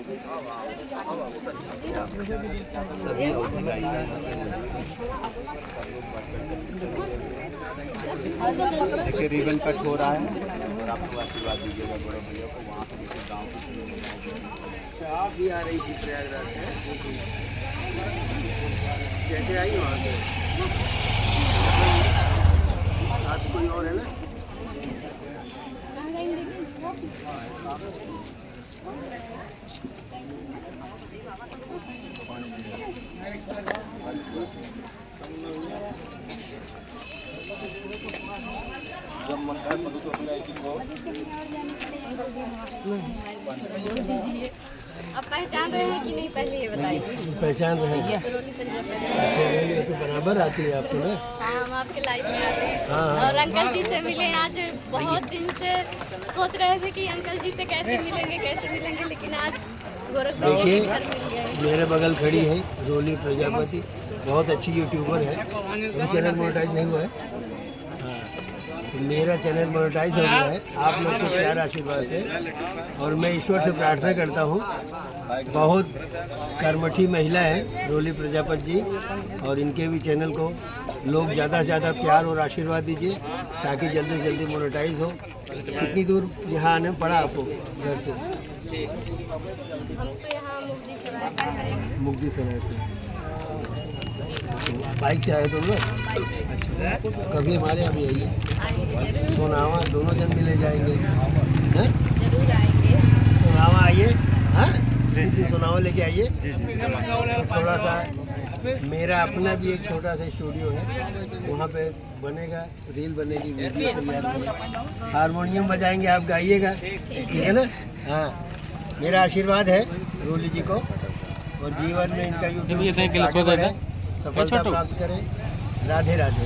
देखिए ribbon cut हो रहा है और आपको आशीर्वाद दीजिएगा बड़े भैया को वहाँ पर जैसे गाँव की। आप भी आ रही थी प्रयागराज से? कैसे आई वहाँ से? साथ कोई और है ना? जब मन है अब पहचान रहे हैं कि नहीं, पहले ये बताइए। पहचान रहे हैं तो बराबर आती है आपको ना? हाँ, हम आपके लाइफ में आते हैं। हाँ। और अंकल जी से मिले आज, बहुत दिन से सोच रहे थे कि अंकल जी से कैसे मिलेंगे, लेकिन आज गोरखपुर देखिए घर मिल गए। मेरे बगल खड़ी है रोली प्रजापति, बहुत अच्छी यूट्यूबर है। वो चैनल मोनेटाइज नहीं हुआ है। हाँ, तो मेरा चैनल मोनेटाइज हो गया है आप लोग के प्यार आशीर्वाद से। और मैं ईश्वर से प्रार्थना करता हूँ, बहुत कर्मठी महिला है रोली प्रजापति जी, और इनके भी चैनल को लोग ज़्यादा से ज़्यादा प्यार और आशीर्वाद दीजिए ताकि जल्दी से जल्दी मोनेटाइज हो। कितनी दूर यहाँ आने पड़ा आपको घर से? हम तो यहाँ मुगदी सराय से। बाइक से आए तुम लोग? अच्छा, कभी हमारे यहाँ भी आइए, सोनावा दोनों जन मिले जाएंगे। हैं? जरूर आएंगे। सोनावा आइए, हाँ सीधी सोनावा लेके आइए। थोड़ा सा मेरा अपना भी एक छोटा सा स्टूडियो है, वहाँ पे बनेगा, रील बनेगी, वीडियो तैयार होगी, हारमोनियम बजाएंगे, आप गाइएगा, ठीक है ना? हाँ, मेरा आशीर्वाद है रोली जी को, और जीवन में इनका यूट्यूब सफलता प्राप्त करें। राधे राधे।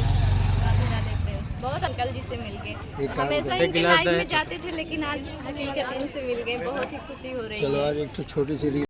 बहुत अंकल जी से मिल गए, एक काम हमेशा इनके लाइफ में जाते थे, लेकिन आज के दिन से मिल गए, बहुत ही खुशी हो रही है। चलो आज एक छोटी सी